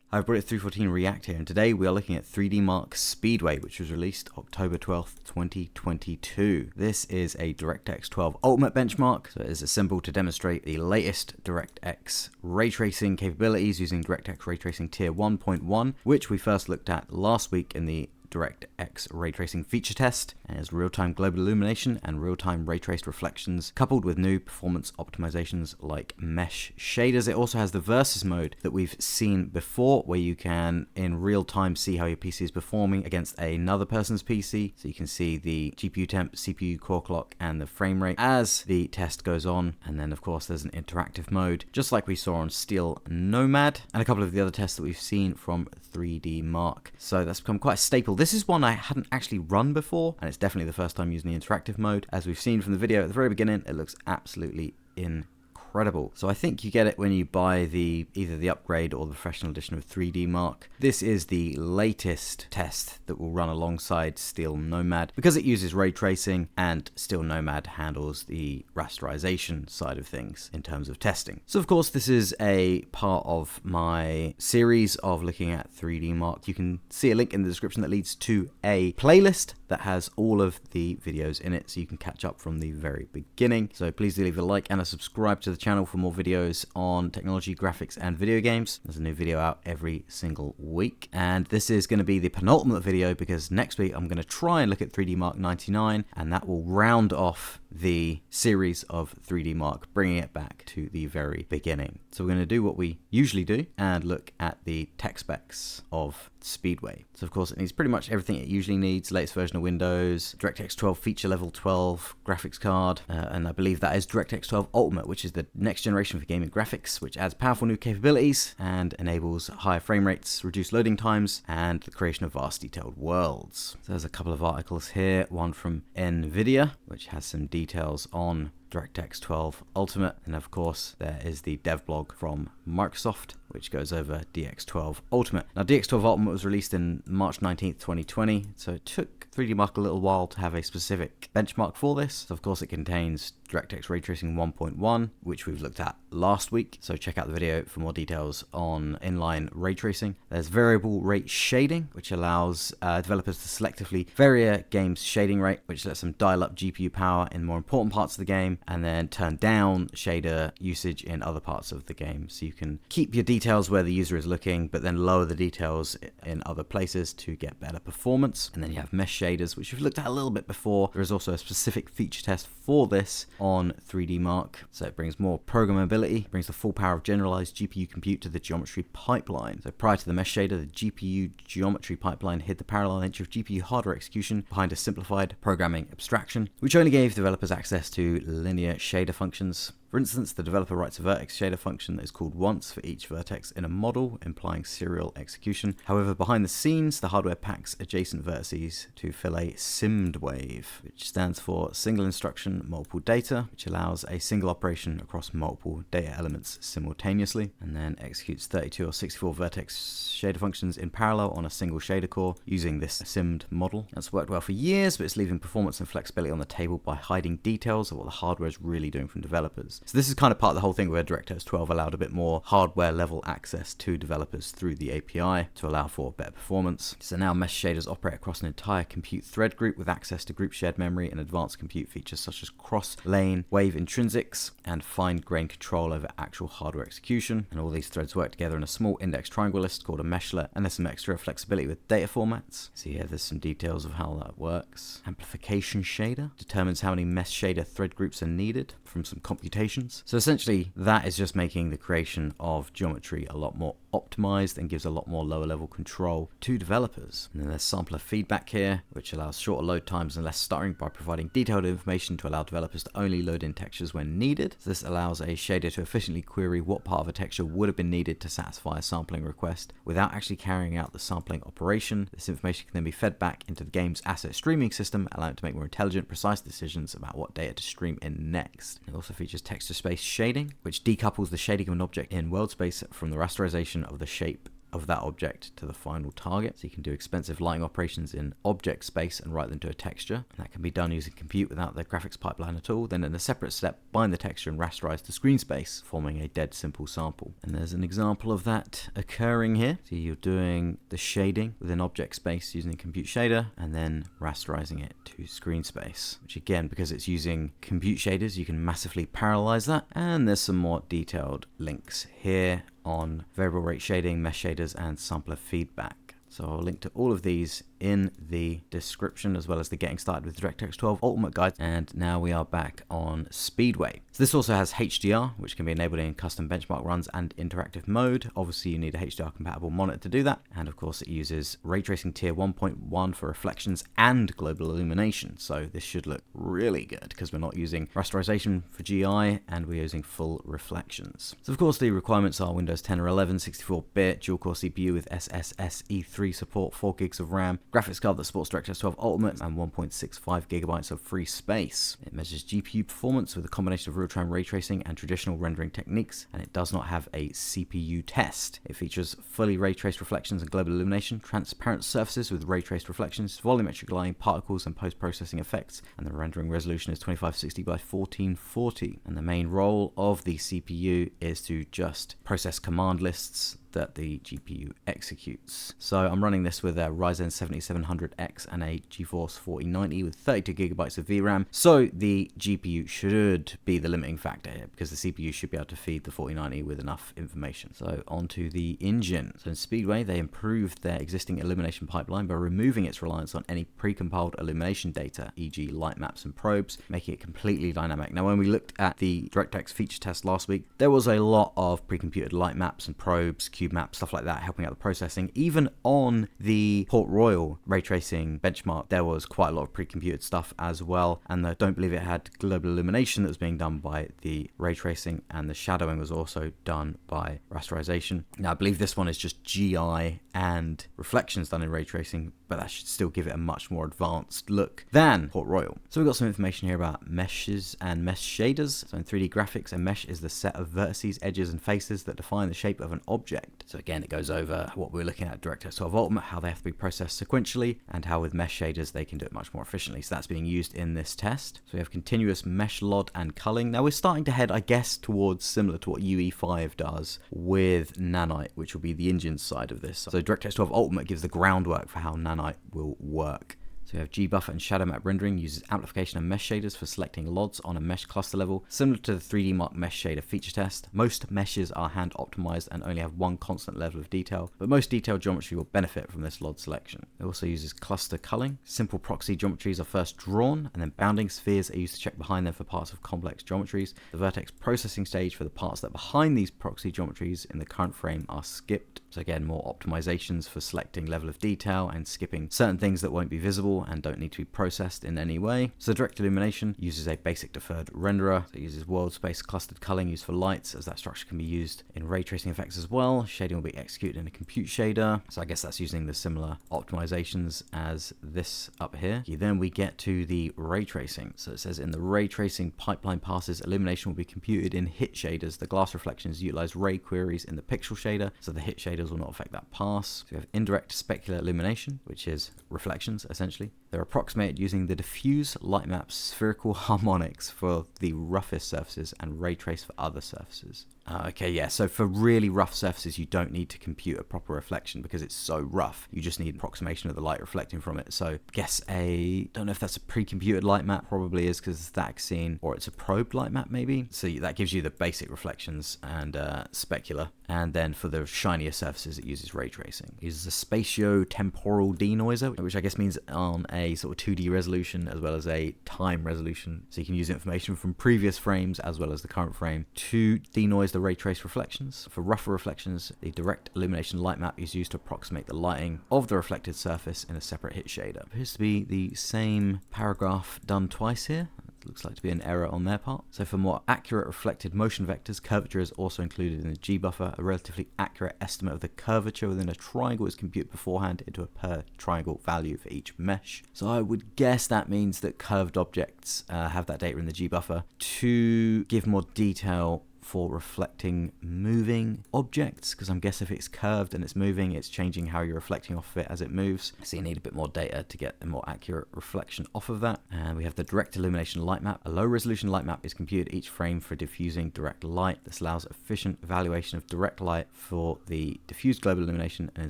I've brought it 314 React here, and today we are looking at 3D Mark Speedway, which was released October 12th, 2022. This is a DirectX 12 Ultimate benchmark, so it is assembled to demonstrate the latest DirectX ray tracing capabilities using DirectX Ray Tracing Tier 1.1, which we first looked at last week in the DirectX ray tracing feature test, as real-time global illumination and real-time ray traced reflections coupled with new performance optimizations like mesh shaders. It also has the versus mode that we've seen before, where you can in real time see how your PC is performing against another person's PC, so you can see the GPU temp, CPU core clock and the frame rate as the test goes on. And then of course there's an interactive mode just like we saw on Steel Nomad and a couple of the other tests that we've seen from 3D Mark. So that's become quite a staple. This is one I hadn't actually run before, and it's definitely the first time using the interactive mode. As we've seen from the video at the very beginning, it looks absolutely incredible. So I think you get it when you buy either the upgrade or the professional edition of 3D Mark. This is the latest test that will run alongside Steel Nomad because it uses ray tracing, and Steel Nomad handles the rasterization side of things in terms of testing. So of course this is a part of my series of looking at 3D Mark. You can see a link in the description that leads to a playlist that has all of the videos in it, so you can catch up from the very beginning. So please do leave a like and a subscribe to the channel for more videos on technology, graphics and video games. There's a new video out every single week, and this is going to be the penultimate video because next week I'm going to try and look at 3D Mark 99, and that will round off the series of 3D Mark, bringing it back to the very beginning. So we're going to do what we usually do and look at the tech specs of Speedway. So of course it needs pretty much everything it usually needs: latest version of Windows, DirectX 12 feature level 12 graphics card, and I believe that is DirectX 12 Ultimate, which is the next generation for gaming graphics, which adds powerful new capabilities and enables higher frame rates, reduced loading times, and the creation of vast detailed worlds. So there's a couple of articles here, one from NVIDIA, which has some details on DirectX 12 Ultimate, and of course there is the dev blog from Microsoft which goes over DX12 Ultimate. Now DX12 Ultimate was released in March 19th 2020, so it took 3D Mark a little while to have a specific benchmark for this. So of course it contains DirectX Ray Tracing 1.1, which we've looked at last week, so check out the video for more details on inline ray tracing. There's variable rate shading, which allows developers to selectively vary a game's shading rate, which lets them dial up GPU power in more important parts of the game and then turn down shader usage in other parts of the game. So you can keep your details where the user is looking, but then lower the details in other places to get better performance. And then you have mesh shaders, which we've looked at a little bit before. There is also a specific feature test for this on 3D Mark, so it brings more programmability, brings the full power of generalized GPU compute to the geometry pipeline. So prior to the mesh shader, the GPU geometry pipeline hid the parallel edge of GPU hardware execution behind a simplified programming abstraction, which only gave developers access to linear shader functions. For instance, the developer writes a vertex shader function that is called once for each vertex in a model, implying serial execution. However, behind the scenes, the hardware packs adjacent vertices to fill a SIMD wave, which stands for single instruction, multiple data, which allows a single operation across multiple data elements simultaneously, and then executes 32 or 64 vertex shader functions in parallel on a single shader core using this SIMD model. That's worked well for years, but it's leaving performance and flexibility on the table by hiding details of what the hardware is really doing from developers. So this is kind of part of the whole thing where DirectX 12 allowed a bit more hardware level access to developers through the API to allow for better performance. So now mesh shaders operate across an entire compute thread group with access to group shared memory and advanced compute features such as cross-lane wave intrinsics and fine-grained control over actual hardware execution. And all these threads work together in a small index triangle list called a meshlet, and there's some extra flexibility with data formats. So here there's some details of how that works. Amplification shader determines how many mesh shader thread groups are needed from some computation. So essentially that is just making the creation of geometry a lot more optimized and gives a lot more lower level control to developers. And then there's sampler feedback here, which allows shorter load times and less stuttering by providing detailed information to allow developers to only load in textures when needed. So this allows a shader to efficiently query what part of a texture would have been needed to satisfy a sampling request without actually carrying out the sampling operation. This information can then be fed back into the game's asset streaming system, allowing it to make more intelligent, precise decisions about what data to stream in next. It also features texture space shading, which decouples the shading of an object in world space from the rasterization of the shape of that object to the final target. So you can do expensive lighting operations in object space and write them to a texture. And that can be done using compute without the graphics pipeline at all. Then in a separate step, bind the texture and rasterize to screen space, forming a dead simple sample. And there's an example of that occurring here. So you're doing the shading within object space using the compute shader and then rasterizing it to screen space, which again, because it's using compute shaders, you can massively parallelize that. And there's some more detailed links here on variable rate shading, mesh shaders, and sampler feedback. So I'll link to all of these in the description, as well as the Getting Started with DirectX 12 Ultimate guide. And now we are back on Speedway. So this also has HDR, which can be enabled in custom benchmark runs and interactive mode. Obviously, you need a HDR compatible monitor to do that. And of course, it uses ray tracing tier 1.1 for reflections and global illumination. So this should look really good because we're not using rasterization for GI and we're using full reflections. So of course, the requirements are Windows 10 or 11, 64-bit, dual-core CPU with SSSE3 support, 4 gigs of RAM, graphics card that supports DirectX 12 Ultimate, and 1.65 gigabytes of free space. It measures GPU performance with a combination of real-time ray tracing and traditional rendering techniques, and it does not have a CPU test. It features fully ray-traced reflections and global illumination, transparent surfaces with ray-traced reflections, volumetric lighting, particles, and post-processing effects, and the rendering resolution is 2560 by 1440. And the main role of the CPU is to just process command lists that the GPU executes. So I'm running this with a Ryzen 7700X and a GeForce 4090 with 32 gigabytes of VRAM. So the GPU should be the limiting factor here because the CPU should be able to feed the 4090 with enough information. So onto the engine. So in Speedway, they improved their existing illumination pipeline by removing its reliance on any pre-compiled illumination data, e.g. light maps and probes, making it completely dynamic. Now, when we looked at the DirectX feature test last week, there was a lot of pre-computed light maps and probes, cube maps, stuff like that, helping out the processing. Even on the Port Royal ray tracing benchmark, there was quite a lot of pre-computed stuff as well. And I don't believe it had global illumination that was being done by the ray tracing, and the shadowing was also done by rasterization. Now, I believe this one is just GI and reflections done in ray tracing, but that should still give it a much more advanced look than Port Royal. So we've got some information here about meshes and mesh shaders. So in 3D graphics, a mesh is the set of vertices, edges, and faces that define the shape of an object. So again, it goes over what we're looking at DirectX 12 Ultimate, how they have to be processed sequentially, and how with mesh shaders they can do it much more efficiently. So that's being used in this test. So we have continuous mesh LOD and culling. Now we're starting to head, I guess, towards similar to what UE5 does with Nanite, which will be the engine side of this. So DirectX 12 Ultimate gives the groundwork for how Nanite will work. So we have G-buffer and shadow map rendering, uses amplification and mesh shaders for selecting LODs on a mesh cluster level, similar to the 3D Mark mesh shader feature test. Most meshes are hand optimized and only have one constant level of detail, but most detailed geometry will benefit from this LOD selection. It also uses cluster culling. Simple proxy geometries are first drawn, and then bounding spheres are used to check behind them for parts of complex geometries. The vertex processing stage for the parts that are behind these proxy geometries in the current frame are skipped. So again, more optimizations for selecting level of detail and skipping certain things that won't be visible and don't need to be processed in any way. So direct illumination uses a basic deferred renderer. So it uses world space clustered culling used for lights, as that structure can be used in ray tracing effects as well. Shading will be executed in a compute shader. So I guess that's using the similar optimizations as this up here. Then we get to the ray tracing. So it says in the ray tracing pipeline passes, illumination will be computed in hit shaders. The glass reflections utilize ray queries in the pixel shader, so the hit shaders will not affect that pass. So we have indirect specular illumination, which is reflections essentially. They're approximated using the diffuse light map spherical harmonics for the roughest surfaces and ray trace for other surfaces. Okay, yeah, so for really rough surfaces, you don't need to compute a proper reflection because it's so rough. You just need approximation of the light reflecting from it. So guess don't know if that's a pre-computed light map, probably is because it's that scene, or it's a probed light map maybe. So that gives you the basic reflections and specular. And then for the shinier surfaces, it uses ray tracing. It uses a spatio-temporal denoiser, which I guess means on a sort of 2D resolution as well as a time resolution. So you can use information from previous frames as well as the current frame to denoise the ray trace reflections. For rougher reflections, the direct illumination light map is used to approximate the lighting of the reflected surface in a separate hit shader. It appears to be the same paragraph done twice here. Looks like to be an error on their part. So for more accurate reflected motion vectors, curvature is also included in the G-buffer. A relatively accurate estimate of the curvature within a triangle is computed beforehand into a per triangle value for each mesh. So I would guess that means that curved objects have that data in the G-buffer to give more detail for reflecting moving objects, because I'm guessing if it's curved and it's moving, it's changing how you're reflecting off of it as it moves. So you need a bit more data to get a more accurate reflection off of that. And we have the direct illumination light map. A low resolution light map is computed each frame for diffusing direct light. This allows efficient evaluation of direct light for the diffused global illumination, and in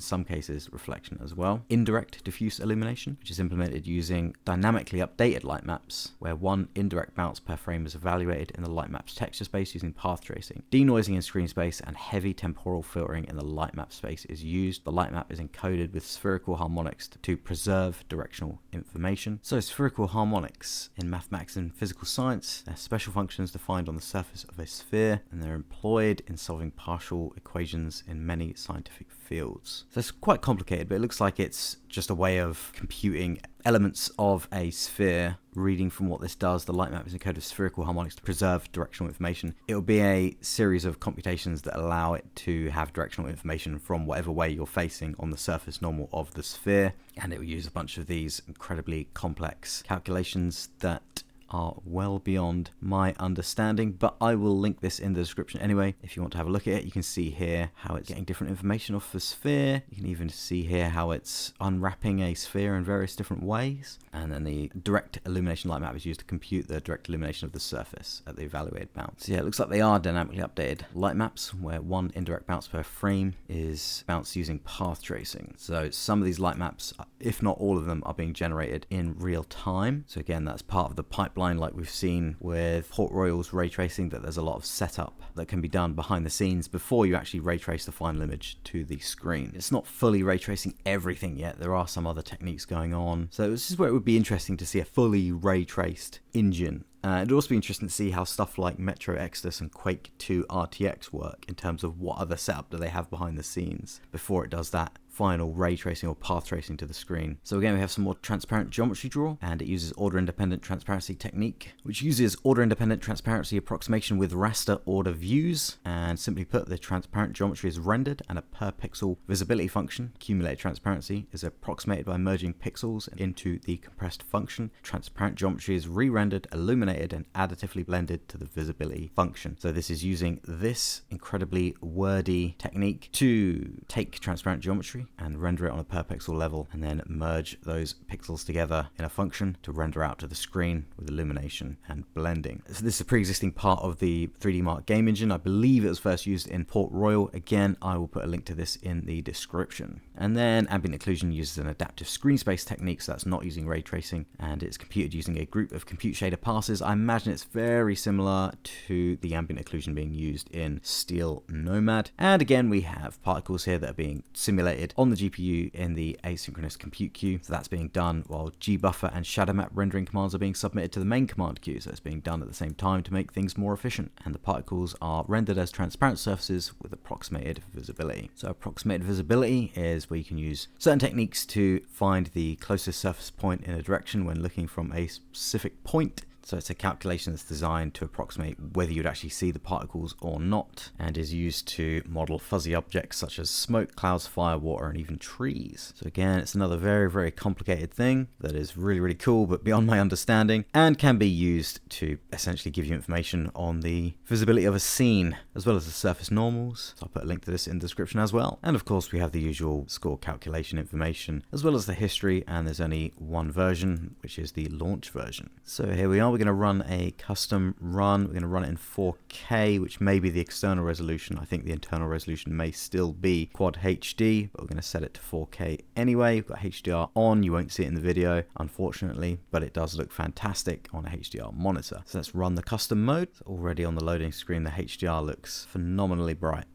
some cases reflection as well. Indirect diffuse illumination, which is implemented using dynamically updated light maps, where one indirect bounce per frame is evaluated in the light map's texture space using path tracing. Denoising in screen space and heavy temporal filtering in the light map space is used. The light map is encoded with spherical harmonics to preserve directional information. So spherical harmonics in mathematics and physical science, they're special functions defined on the surface of a sphere, and they're employed in solving partial equations in many scientific fields. So it's quite complicated, but it looks like it's just a way of computing elements of a sphere. Reading from what this does, the light map is encoded with spherical harmonics to preserve directional information. It will be a series of computations that allow it to have directional information from whatever way you're facing on the surface normal of the sphere, and it will use a bunch of these incredibly complex calculations that are well beyond my understanding, but I will link this in the description anyway. If you want to have a look at it, you can see here how it's getting different information off the sphere. You can even see here how it's unwrapping a sphere in various different ways. And then the direct illumination light map is used to compute the direct illumination of the surface at the evaluated bounce. So yeah, it looks like they are dynamically updated light maps, where one indirect bounce per frame is bounced using path tracing. So some of these light maps, if not all of them, are being generated in real time. So again, that's part of the pipeline, like we've seen with Port Royal's ray tracing, that there's a lot of setup that can be done behind the scenes before you actually ray trace the final image to the screen. It's not fully ray tracing everything yet. There are some other techniques going on. So this is where it would be interesting to see a fully ray traced engine. It'd also be interesting to see how stuff like Metro Exodus and Quake 2 RTX work in terms of what other setup do they have behind the scenes before it does that final ray tracing or path tracing to the screen. So again, we have some more transparent geometry draw, and it uses order independent transparency technique, which uses order independent transparency approximation with raster order views. And simply put, the transparent geometry is rendered, and a per pixel visibility function, accumulated transparency, is approximated by merging pixels into the compressed function. Transparent geometry is re-rendered, illuminated, and additively blended to the visibility function. So this is using this incredibly wordy technique to take transparent geometry and render it on a per pixel level, and then merge those pixels together in a function to render out to the screen with illumination and blending. So this is a pre-existing part of the 3D Mark game engine. I believe it was first used in Port Royal. Again, I will put a link to this in the description. And then ambient occlusion uses an adaptive screen space technique, so that's not using ray tracing, and it's computed using a group of compute shader passes. I imagine it's very similar to the ambient occlusion being used in Steel Nomad. And again, we have particles here that are being simulated on the GPU in the asynchronous compute queue. So that's being done while gbuffer and shadow map rendering commands are being submitted to the main command queue. So it's being done at the same time to make things more efficient. And the particles are rendered as transparent surfaces with approximated visibility. So approximated visibility is where you can use certain techniques to find the closest surface point in a direction when looking from a specific point. So it's a calculation that's designed to approximate whether you'd actually see the particles or not, and is used to model fuzzy objects such as smoke, clouds, fire, water, and even trees. So again, it's another very, very complicated thing that is really, really cool, but beyond my understanding, and can be used to essentially give you information on the visibility of a scene, as well as the surface normals. So I'll put a link to this in the description as well. And of course, we have the usual score calculation information, as well as the history, and there's only one version, which is the launch version. So here we are. We're going to run a custom run. We're going to run it in 4K, which may be the external resolution. I think the internal resolution may still be Quad HD, but we're going to set it to 4K anyway. We've got HDR on. You won't see it in the video, unfortunately, but it does look fantastic on a HDR monitor. So let's run the custom mode. So already on the loading screen, the HDR looks phenomenally bright.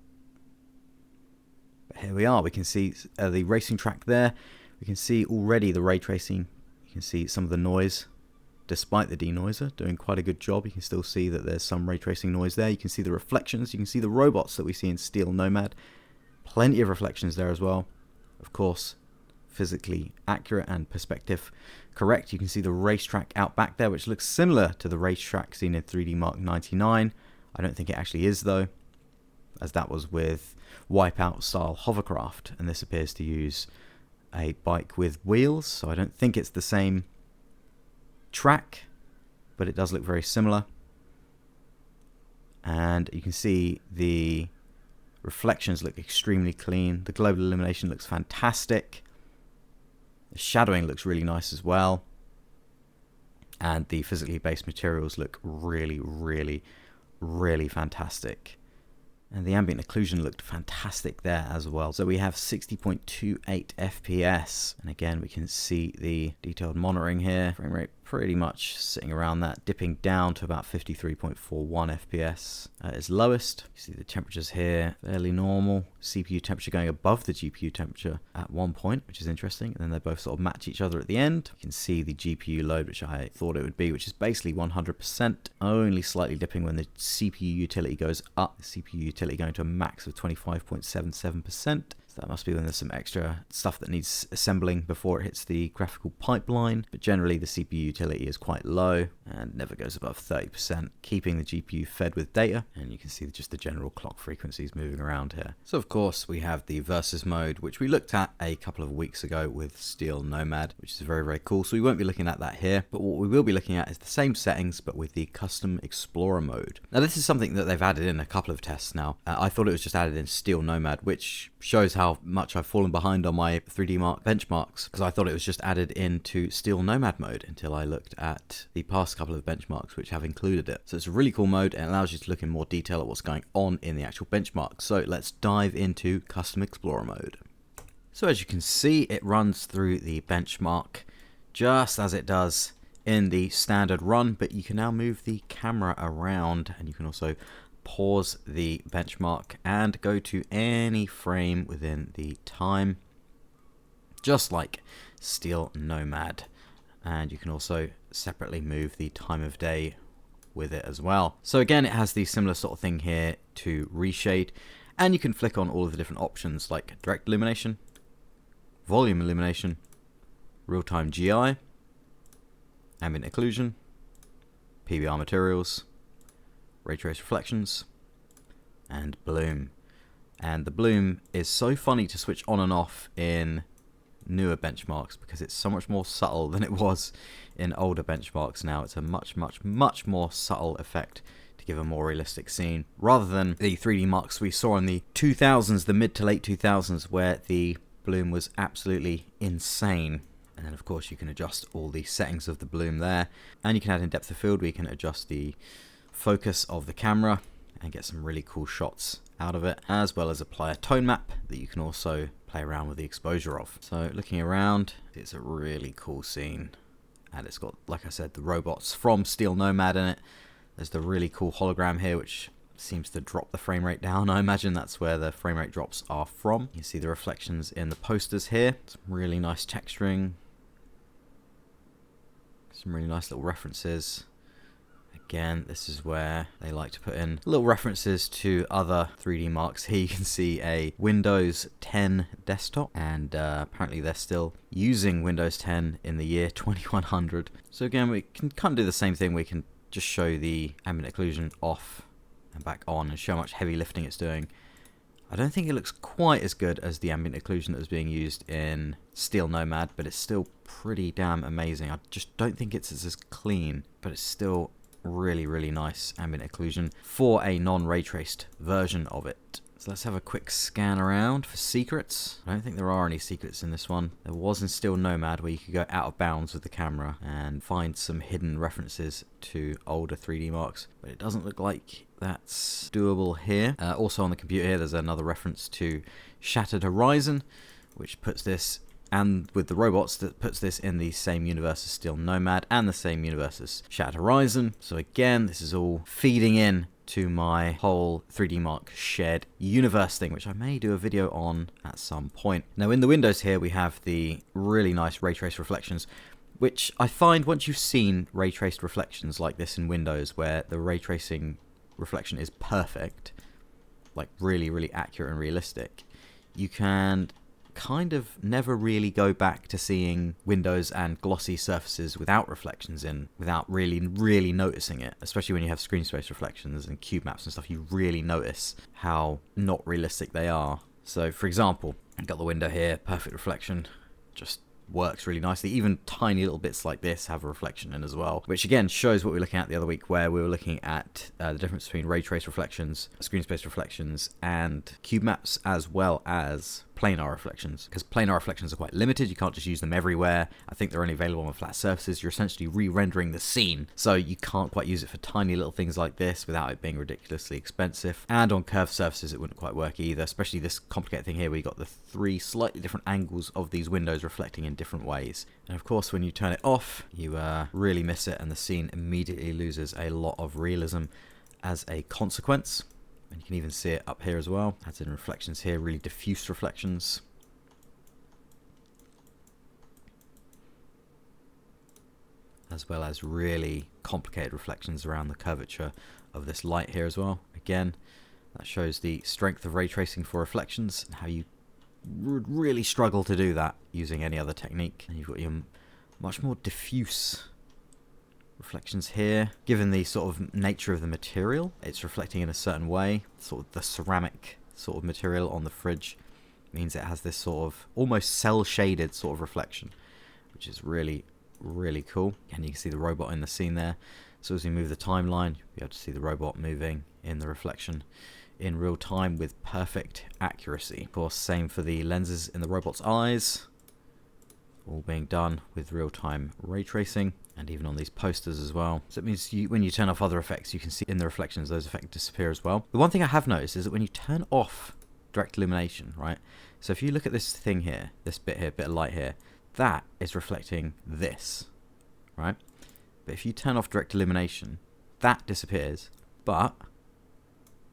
But here we are. We can see the racing track there. We can see already the ray tracing. You can see some of the noise. Despite the denoiser doing quite a good job, you can still see that there's some ray tracing noise there. You can see the reflections. You can see the robots that we see in Steel Nomad. Plenty of reflections there as well. Of course, physically accurate and perspective correct. You can see the racetrack out back there, which looks similar to the racetrack seen in 3D Mark 99. I don't think it actually is, though, as that was with Wipeout style hovercraft, and this appears to use a bike with wheels, so I don't think it's the same track, but it does look very similar. and you can see the reflections look extremely clean. The global illumination looks fantastic. The shadowing looks really nice as well. And the physically based materials look really, really, really fantastic. And the ambient occlusion looked fantastic there as well. So we have 60.28 FPS. And again, we can see the detailed monitoring here. Frame rate pretty much sitting around that, dipping down to about 53.41 FPS at its lowest. You see the temperatures here, fairly normal. CPU temperature going above the GPU temperature at one point, which is interesting. And then they both sort of match each other at the end. You can see the GPU load, which I thought it would be, which is basically 100%, only slightly dipping when the CPU utility goes up. The CPU utility going to a max of 25.77%. So that must be when there's some extra stuff that needs assembling before it hits the graphical pipeline. But generally the CPU utility is quite low and never goes above 30%, keeping the GPU fed with data. And you can see just the general clock frequencies moving around here. So of course we have the versus mode, which we looked at a couple of weeks ago with Steel Nomad, which is very, very cool. So we won't be looking at that here, but what we will be looking at is the same settings, but with the custom Explorer mode. Now this is something that they've added in a couple of tests now. I thought it was just added in Steel Nomad, which shows how much I've fallen behind on my 3D Mark benchmarks, because I thought it was just added into Steel Nomad mode until I looked at the past couple of benchmarks which have included it. So it's a really cool mode and allows you to look in more detail at what's going on in the actual benchmark. So let's dive into Custom Explorer mode. So as you can see, it runs through the benchmark just as it does in the standard run, but you can now move the camera around, and you can also pause the benchmark and go to any frame within the time, just like Steel Nomad. And you can also separately move the time of day with it as well. So again, it has the similar sort of thing here to reshade, and you can flick on all of the different options like direct illumination, volume illumination, real-time GI, ambient occlusion, PBR materials, ray trace reflections, and bloom. And the bloom is so funny to switch on and off in newer benchmarks because it's so much more subtle than it was in older benchmarks. Now it's a much more subtle effect to give a more realistic scene, rather than the 3D marks we saw in the 2000s, the mid to late 2000s, where the bloom was absolutely insane. And then of course you can adjust all the settings of the bloom there, and you can add in depth of field where you can adjust the focus of the camera and get some really cool shots out of it, as well as apply a tone map that you can also play around with the exposure of. So looking around, it's a really cool scene, and it's got, like I said, the robots from Steel Nomad in it. There's the really cool hologram here which seems to drop the frame rate down. I imagine that's where the frame rate drops are from. You see the reflections in the posters here, some really nice texturing, some really nice little references. Again, this is where they like to put in little references to other 3D marks. Here you can see a Windows 10 desktop, and apparently they're still using Windows 10 in the year 2100. So again, we can kind of do the same thing. We can just show the ambient occlusion off and back on and show how much heavy lifting it's doing. I don't think it looks quite as good as the ambient occlusion that was being used in Steel Nomad, but it's still pretty damn amazing. I just don't think it's as clean, but it's still really nice ambient occlusion for a non-ray traced version of it. So let's have a quick scan around for secrets. I don't think there are any secrets in this one. There was in Steel Nomad where you could go out of bounds with the camera and find some hidden references to older 3D marks, but it doesn't look like that's doable here. Also on the computer here, there's another reference to Shattered Horizon, which puts this, and with the robots, that puts this in the same universe as Steel Nomad and the same universe as Shattered Horizon. So again, this is all feeding in to my whole 3D Mark shared universe thing, which I may do a video on at some point. Now in the windows here, we have the really nice ray trace reflections, which I find once you've seen ray traced reflections like this in Windows, where the ray tracing reflection is perfect, like really accurate and realistic, you can kind of never really go back to seeing windows and glossy surfaces without reflections in, without really noticing it. Especially when you have screen space reflections and cube maps and stuff, you really notice how not realistic they are. So for example, I've got the window here, perfect reflection, just works really nicely. Even tiny little bits like this have a reflection in as well, which again shows what we were looking at the other week, where we were looking at the difference between ray trace reflections, screen space reflections, and cube maps, as well as planar reflections, because planar reflections are quite limited. You can't just use them everywhere. I think they're only available on flat surfaces. You're essentially re-rendering the scene, so you can't quite use it for tiny little things like this without it being ridiculously expensive. And on curved surfaces it wouldn't quite work either, especially this complicated thing here where you got the 3 slightly different angles of these windows reflecting in different ways. And of course when you turn it off, you really miss it, and the scene immediately loses a lot of realism as a consequence. And you can even see it up here as well. Adds in reflections here, really diffuse reflections. As well as really complicated reflections around the curvature of this light here as well. Again, that shows the strength of ray tracing for reflections and how you would really struggle to do that using any other technique. And you've got your much more diffuse reflections here. Given the sort of nature of the material, it's reflecting in a certain way. Sort of the ceramic sort of material on the fridge means it has this sort of almost cell shaded sort of reflection, which is really, really cool. And you can see the robot in the scene there. So as we move the timeline, you'll be able to see the robot moving in the reflection in real time with perfect accuracy. Of course, same for the lenses in the robot's eyes, all being done with real-time ray tracing, and even on these posters as well. So it means when you turn off other effects, you can see in the reflections those effects disappear as well. The one thing I have noticed is that when you turn off direct illumination, right? So if you look at this thing here, this bit here, bit of light here, that is reflecting this, right? But if you turn off direct illumination, that disappears, but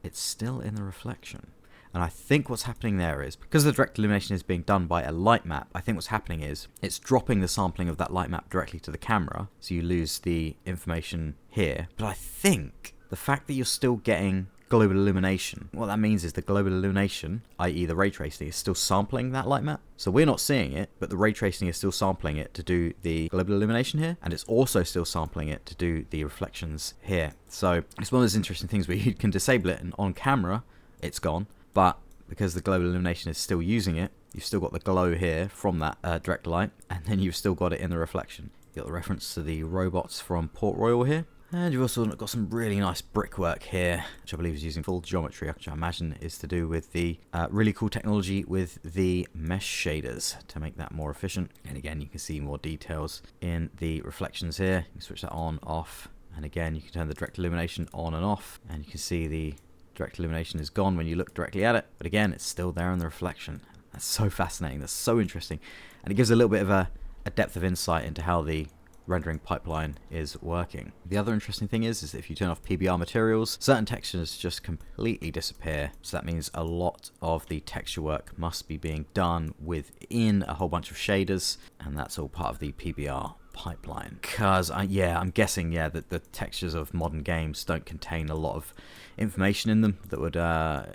it's still in the reflection. And I think what's happening there is, because the direct illumination is being done by a light map, I think what's happening is it's dropping the sampling of that light map directly to the camera, so you lose the information here. But I think the fact that you're still getting global illumination, what that means is the global illumination, i.e. the ray tracing, is still sampling that light map. So we're not seeing it, but the ray tracing is still sampling it to do the global illumination here, and it's also still sampling it to do the reflections here. So it's one of those interesting things where you can disable it, and on camera it's gone, but because the global illumination is still using it, you've still got the glow here from that direct light, and then you've still got it in the reflection. You've got the reference to the robots from Port Royal here. And you've also got some really nice brickwork here, which I believe is using full geometry, which I imagine is to do with the really cool technology with the mesh shaders to make that more efficient. And again, you can see more details in the reflections here. You can switch that on, off, and again, you can turn the direct illumination on and off, and you can see the direct illumination is gone when you look directly at it, but again, it's still there in the reflection. That's so fascinating. That's so interesting, and it gives a little bit of a depth of insight into how the rendering pipeline is working. The other interesting thing is that if you turn off PBR materials, certain textures just completely disappear. So that means a lot of the texture work must be being done within a whole bunch of shaders, and that's all part of the PBR pipeline. Because I'm guessing that the textures of modern games don't contain a lot of information in them that would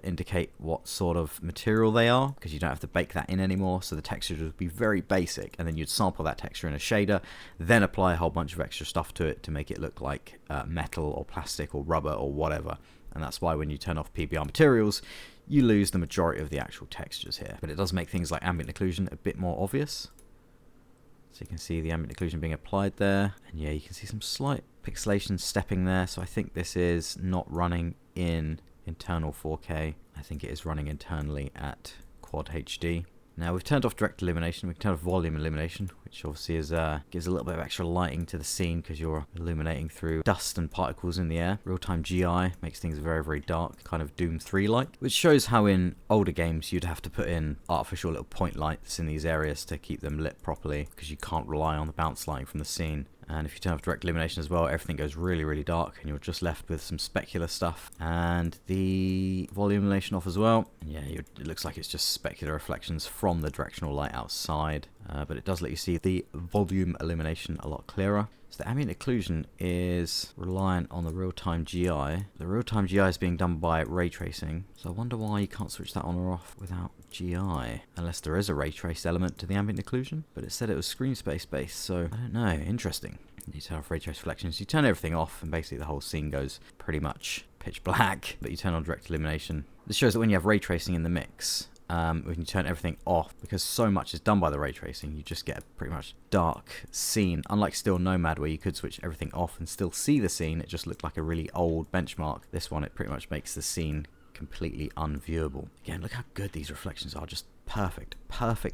indicate what sort of material they are, because you don't have to bake that in anymore. So the textures would be very basic, and then you'd sample that texture in a shader, then apply a whole bunch of extra stuff to it to make it look like metal or plastic or rubber or whatever. And that's why when you turn off PBR materials, you lose the majority of the actual textures here. But it does make things like ambient occlusion a bit more obvious. So you can see the ambient occlusion being applied there, and you can see some slight pixelation stepping there. So I think this is not running in internal 4K. I think it is running internally at Quad HD. Now we've turned off direct illumination, we can turn off volume illumination, which obviously is gives a little bit of extra lighting to the scene because you're illuminating through dust and particles in the air. Real-time GI makes things very, very dark, kind of Doom 3-like, which shows how in older games you'd have to put in artificial little point lights in these areas to keep them lit properly, because you can't rely on the bounce lighting from the scene. And if you turn off direct illumination as well, everything goes really, really dark, and you're just left with some specular stuff. And the volume illumination off as well. And it looks like it's just specular reflections from the directional light outside. But it does let you see the volume illumination a lot clearer. So the ambient occlusion is reliant on the real-time GI. The real-time GI is being done by ray tracing. So I wonder why you can't switch that on or off without GI, unless there is a ray trace element to the ambient occlusion. But it said it was screen space based, so I don't know. Interesting. You turn off ray trace reflections, you turn everything off, and basically the whole scene goes pretty much pitch black. But you turn on direct illumination. This shows that when you have ray tracing in the mix, when you turn everything off, because so much is done by the ray tracing, you just get a pretty much dark scene. Unlike Steel Nomad, where you could switch everything off and still see the scene, it just looked like a really old benchmark. This one, it pretty much makes the scene completely unviewable. Again, look how good these reflections are, just perfect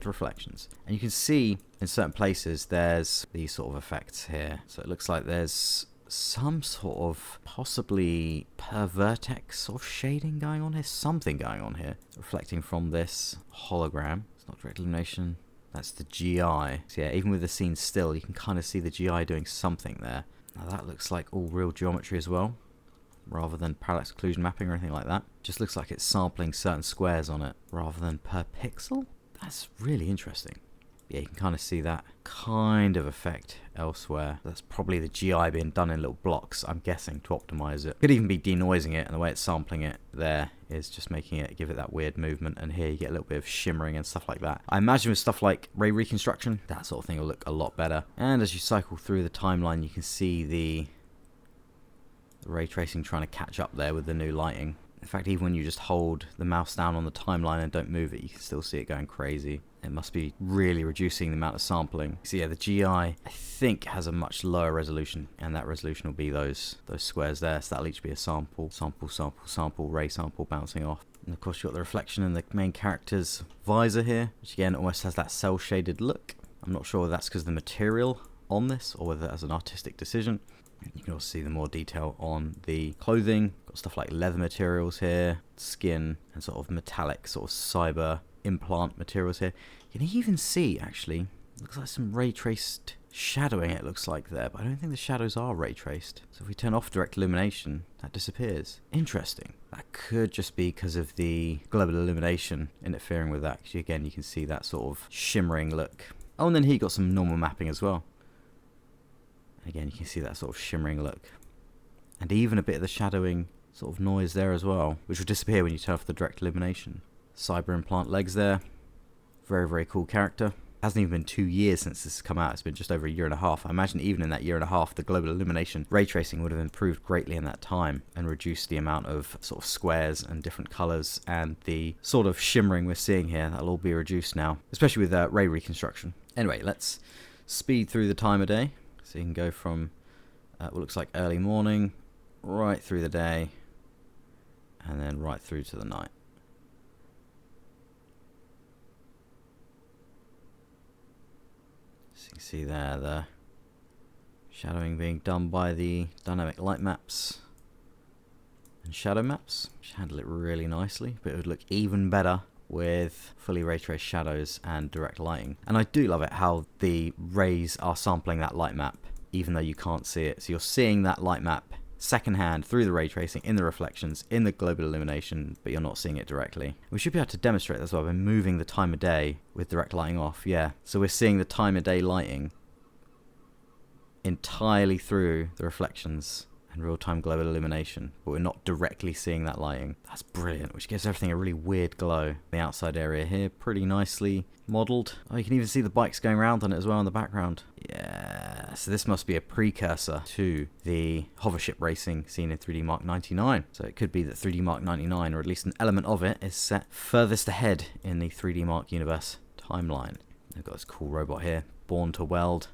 reflections. And you can see in certain places there's these sort of effects here. So it looks like there's some sort of possibly per vertex sort of shading going on here, something going on here, reflecting from this hologram. It's not direct illumination, that's the GI. So yeah, even with the scene still, you can kind of see the GI doing something there. Now that looks like all real geometry as well, rather than parallax occlusion mapping or anything like that. Just looks like it's sampling certain squares on it rather than per pixel. That's really interesting. Yeah, you can kind of see that kind of effect elsewhere. That's probably the GI being done in little blocks, I'm guessing, to optimize it. Could even be denoising it, and the way it's sampling it there is just making it give it that weird movement, and here you get a little bit of shimmering and stuff like that. I imagine with stuff like ray reconstruction, that sort of thing will look a lot better. And as you cycle through the timeline, you can see the ray tracing trying to catch up there with the new lighting. In fact, even when you just hold the mouse down on the timeline and don't move it, you can still see it going crazy. It must be really reducing the amount of sampling. So yeah, the GI, I think, has a much lower resolution, and that resolution will be those squares there. So that'll each be a sample, ray sample bouncing off. And of course you've got the reflection in the main character's visor here, which again almost has that cel-shaded look. I'm not sure whether that's because of the material on this, or whether that's an artistic decision. You can also see the more detail on the clothing. Got stuff like leather materials here, skin, and sort of metallic, sort of cyber implant materials here. You can even see, actually, looks like some ray traced shadowing, it looks like there, but I don't think the shadows are ray traced. So if we turn off direct illumination, that disappears. Interesting. That could just be because of the global illumination interfering with that, because again, you can see that sort of shimmering look. Oh, and then here you got some normal mapping as well. Again, you can see that sort of shimmering look. And even a bit of the shadowing sort of noise there as well, which will disappear when you turn off the direct illumination. Cyber implant legs there. Very cool character. Hasn't even been 2 years since this has come out. It's been just over a year and a half. I imagine even in that year and a half, the global illumination ray tracing would have improved greatly in that time and reduced the amount of sort of squares and different colors, and the sort of shimmering we're seeing here, that'll all be reduced now, especially with ray reconstruction. Anyway, let's speed through the time of day. So you can go from what looks like early morning right through the day, and then right through to the night. So you can see there the shadowing being done by the dynamic light maps and shadow maps, which handle it really nicely, but it would look even better with fully ray traced shadows and direct lighting. And I do love it how the rays are sampling that light map even though you can't see it. So you're seeing that light map secondhand through the ray tracing, in the reflections, in the global illumination, but you're not seeing it directly. We should be able to demonstrate that as well by moving the time of day with direct lighting off. Yeah, so we're seeing the time of day lighting entirely through the reflections and real-time global illumination, but we're not directly seeing that lighting. That's brilliant, which gives everything a really weird glow. The outside area here, pretty nicely modelled. Oh, you can even see the bikes going around on it as well in the background. Yeah, so this must be a precursor to the hovership racing seen in 3D Mark 99. So it could be that 3D Mark 99, or at least an element of it, is set furthest ahead in the 3D Mark universe timeline. They've got this cool robot here, born to weld.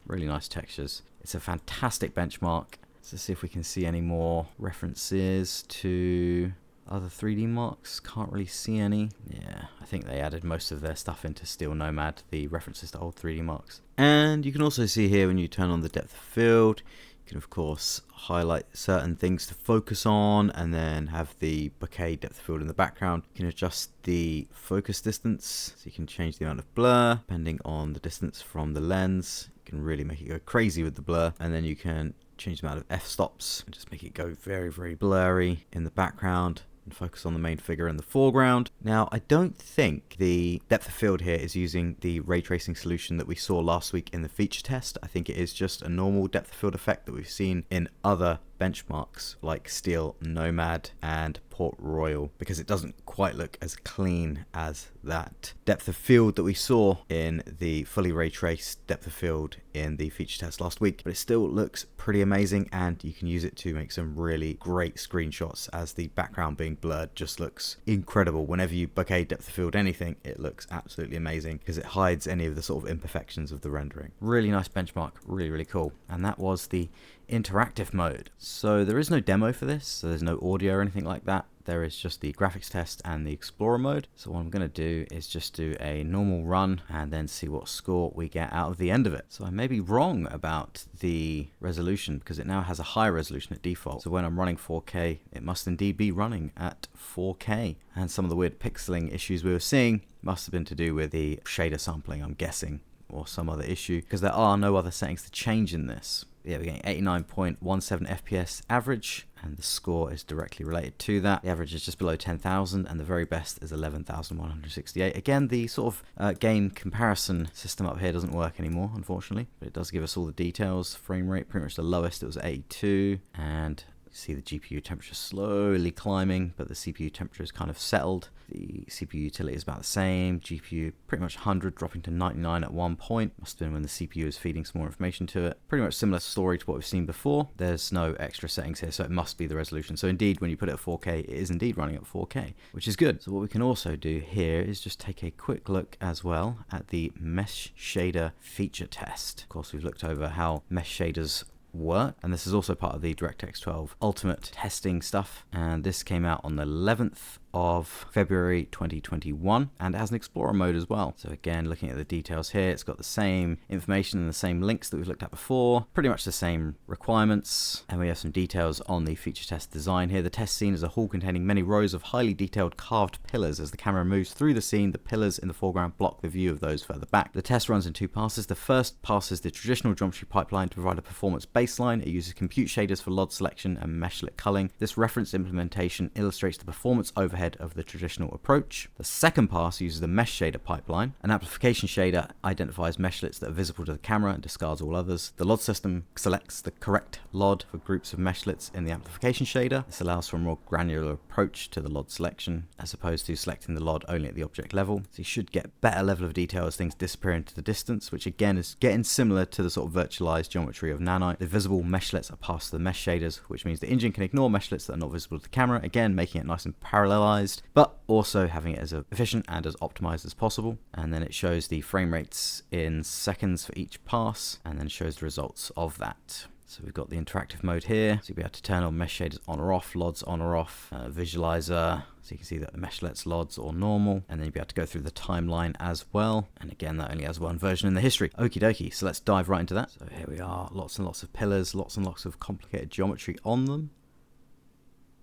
Really nice textures. It's a fantastic benchmark. Let's see if we can see any more references to other 3D marks. Can't really see any. Yeah, I think they added most of their stuff into Steel Nomad, the references to old 3D marks. And you can also see here when you turn on the depth of field, you can of course highlight certain things to focus on and then have the bokeh depth of field in the background. You can adjust the focus distance, so you can change the amount of blur depending on the distance from the lens. You can really make it go crazy with the blur, and then you can change the amount of f-stops and just make it go very blurry in the background and focus on the main figure in the foreground. Now, I don't think the depth of field here is using the ray tracing solution that we saw last week in the feature test. I think it is just a normal depth of field effect that we've seen in other benchmarks like Steel Nomad and Port Royal because it doesn't quite look as clean as that depth of field that we saw in the fully ray traced depth of field in the feature test last week, but it still looks pretty amazing, and you can use it to make some really great screenshots as the background being blurred just looks incredible. Whenever you bokeh depth of field anything, it looks absolutely amazing because it hides any of the sort of imperfections of the rendering. Really nice benchmark, really cool. And that was the interactive mode. So there is no demo for this, so there's no audio or anything like that. There is just the graphics test and the Explorer mode. So what I'm going to do is just do a normal run and then see what score we get out of the end of it. So I may be wrong about the resolution because it now has a higher resolution at default. So when I'm running 4K, it must indeed be running at 4K. And some of the weird pixeling issues we were seeing must have been to do with the shader sampling, I'm guessing, or some other issue, because there are no other settings to change in this. Yeah, we're getting 89.17 FPS average, and the score is directly related to that. The average is just below 10,000, and the very best is 11,168. Again, the sort of game comparison system up here doesn't work anymore, unfortunately, but it does give us all the details. Frame rate, pretty much the lowest, it was 82, and see the GPU temperature slowly climbing, but the CPU temperature is kind of settled. The CPU utility is about the same. GPU pretty much 100, dropping to 99 at one point. Must have been when the CPU is feeding some more information to it. Pretty much similar story to what we've seen before. There's no extra settings here, so it must be the resolution. So indeed, when you put it at 4K, it is indeed running at 4K, which is good. So what we can also do here is just take a quick look as well at the mesh shader feature test. Of course, we've looked over how mesh shaders work, and this is also part of the DirectX 12 Ultimate testing stuff, and this came out on the 11th of February 2021, and it has an Explorer mode as well. So again, looking at the details here, it's got the same information and the same links that we've looked at before, pretty much the same requirements, and we have some details on the feature test design here. The test scene is a hall containing many rows of highly detailed carved pillars. As the camera moves through the scene, the pillars in the foreground block the view of those further back. The test runs in two passes. The first passes the traditional geometry pipeline to provide a performance baseline. It uses compute shaders for LOD selection and meshlet culling. This reference implementation illustrates the performance overhead of the traditional approach. The second pass uses the mesh shader pipeline. An amplification shader identifies meshlets that are visible to the camera and discards all others. The LOD system selects the correct LOD for groups of meshlets in the amplification shader. This allows for a more granular approach to the LOD selection as opposed to selecting the LOD only at the object level. So you should get better level of detail as things disappear into the distance, which again is getting similar to the sort of virtualized geometry of Nanite. The visible meshlets are passed to the mesh shaders, which means the engine can ignore meshlets that are not visible to the camera, again making it nice and parallelized, but also having it as efficient and as optimized as possible. And then it shows the frame rates in seconds for each pass, and then shows the results of that. So we've got the interactive mode here, so you'll be able to turn on mesh shaders on or off, LODs on or off, visualizer, so you can see that the meshlets, LODs, or normal, and then you'll be able to go through the timeline as well. And again, that only has one version in the history. Okie dokie, so let's dive right into that. So here we are, lots and lots of pillars, lots and lots of complicated geometry on them.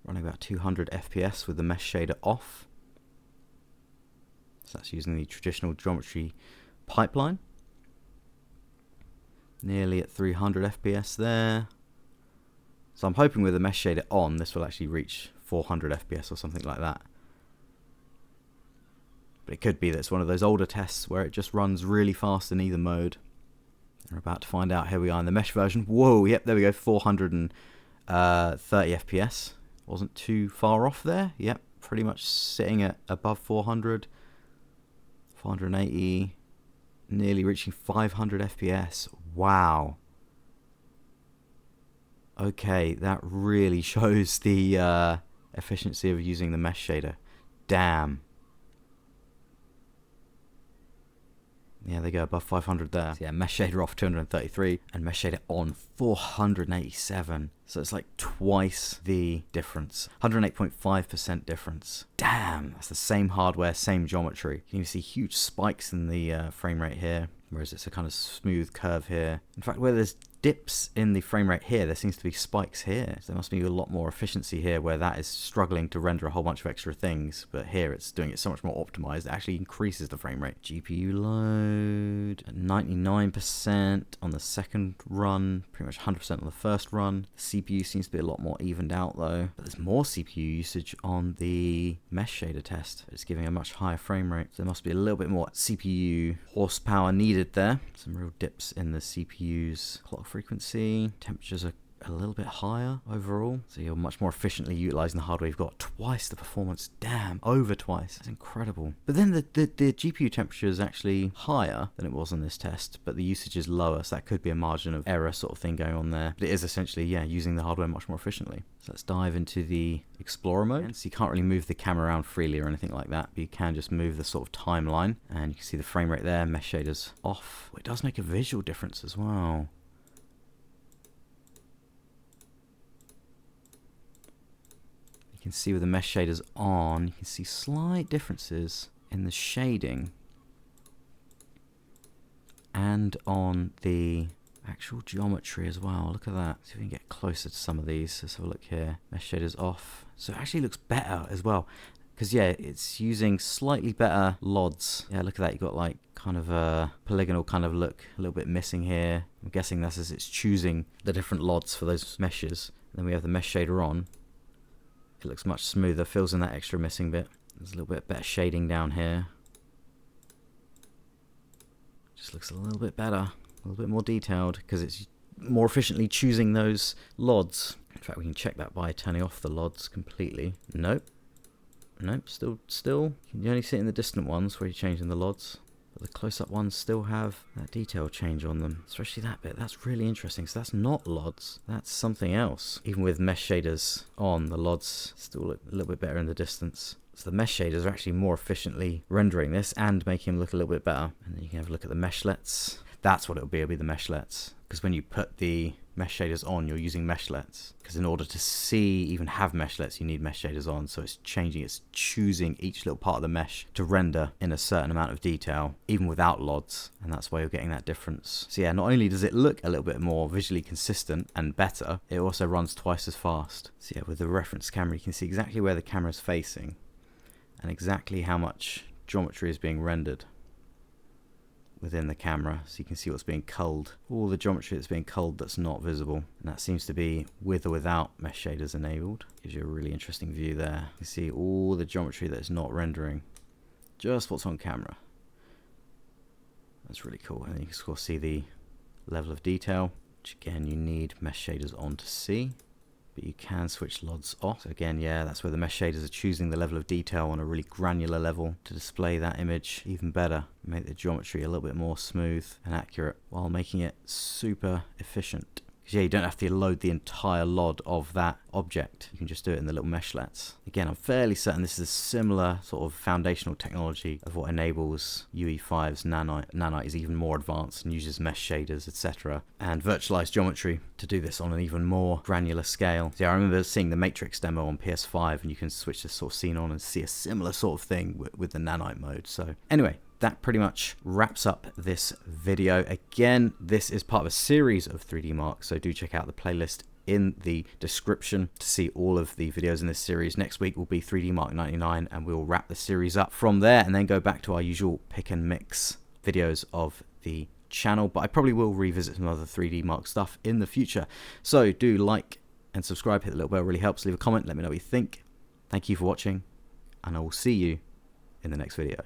Running about 200 FPS with the mesh shader off. So that's using the traditional geometry pipeline. Nearly at 300 FPS there. So I'm hoping with the mesh shader on, this will actually reach 400 FPS or something like that. But it could be that it's one of those older tests where it just runs really fast in either mode. We're about to find out. Here we are in the mesh version. Whoa, yep, there we go, 430 FPS. Wasn't too far off there. Yep, pretty much sitting at above 400, 480, nearly reaching 500 FPS. Wow. Okay, that really shows the efficiency of using the mesh shader. Damn. Yeah, they go above 500 there. So yeah, mesh shader off 233 and mesh shader on 487. So it's like twice the difference. 108.5% difference. Damn, that's the same hardware, same geometry. You can see huge spikes in the frame rate here, whereas it's a kind of smooth curve here. In fact, where there's dips in the frame rate here, there seems to be spikes here. So there must be a lot more efficiency here where that is struggling to render a whole bunch of extra things, but here it's doing it so much more optimized. It actually increases the frame rate. GPU load at 99% on the second run, pretty much 100% on the first run. The CPU seems to be a lot more evened out though, but there's more CPU usage on the mesh shader test. It's giving a much higher frame rate, so there must be a little bit more CPU horsepower needed there. Some real dips in the CPU's clock frequency. Temperatures are a little bit higher overall. So you're much more efficiently utilizing the hardware. You've got twice the performance. Damn, over twice. That's incredible. But then the GPU temperature is actually higher than it was on this test, but the usage is lower. So that could be a margin of error sort of thing going on there. But it is essentially, yeah, using the hardware much more efficiently. So let's dive into the Explorer mode. So you can't really move the camera around freely or anything like that, but you can just move the sort of timeline. And you can see the frame rate there, mesh shaders off. It does make a visual difference as well. You can see with the mesh shaders on, you can see slight differences in the shading and on the actual geometry as well. Look at that. See if we can get closer to some of these. Let's have a look here. Mesh shaders off. So it actually looks better as well. Because yeah, it's using slightly better LODs. Yeah, look at that. You've got like kind of a polygonal kind of look, a little bit missing here. I'm guessing that's as it's choosing the different LODs for those meshes. And then we have the mesh shader on. It looks much smoother, fills in that extra missing bit. There's a little bit better shading down here. Just looks a little bit better, a little bit more detailed because it's more efficiently choosing those LODs. In fact, we can check that by turning off the LODs completely. Nope. Nope, still. You only see it in the distant ones where you're changing the LODs. But the close-up ones still have that detail change on them. Especially that bit. That's really interesting. So that's not LODs. That's something else. Even with mesh shaders on, the LODs still look a little bit better in the distance. So the mesh shaders are actually more efficiently rendering this and making them look a little bit better. And then you can have a look at the meshlets. That's what it'll be the meshlets. Because when you put the mesh shaders on, you're using meshlets. Because in order to see, even have meshlets, you need mesh shaders on. So it's changing, it's choosing each little part of the mesh to render in a certain amount of detail, even without LODs. And that's why you're getting that difference. So yeah, not only does it look a little bit more visually consistent and better, it also runs twice as fast. So yeah, with the reference camera, you can see exactly where the camera is facing and exactly how much geometry is being rendered within the camera, so you can see what's being culled, all the geometry that's being culled that's not visible, and that seems to be with or without mesh shaders enabled. Gives you a really interesting view there. You can see all the geometry that is not rendering, just what's on camera. That's really cool. And you can of course see the level of detail, which again you need mesh shaders on to see. But you can switch LODs off. So again, yeah, that's where the mesh shaders are choosing the level of detail on a really granular level to display that image even better. Make the geometry a little bit more smooth and accurate while making it super efficient. Because yeah, you don't have to load the entire LOD of that object. You can just do it in the little meshlets. Again, I'm fairly certain this is a similar sort of foundational technology of what enables UE5's Nanite. Nanite is even more advanced and uses mesh shaders, etc. and virtualized geometry to do this on an even more granular scale. So yeah, I remember seeing the Matrix demo on PS5, and you can switch this sort of scene on and see a similar sort of thing with the Nanite mode. So anyway, that pretty much wraps up this video. Again, this is part of a series of 3D Mark, so do check out the playlist in the description to see all of the videos in this series. Next week will be 3D Mark 99, and we'll wrap the series up from there and then go back to our usual pick and mix videos of the channel. But I probably will revisit some other 3D Mark stuff in the future. So do like and subscribe, hit the little bell, really helps. Leave a comment, let me know what you think. Thank you for watching, and I will see you in the next video.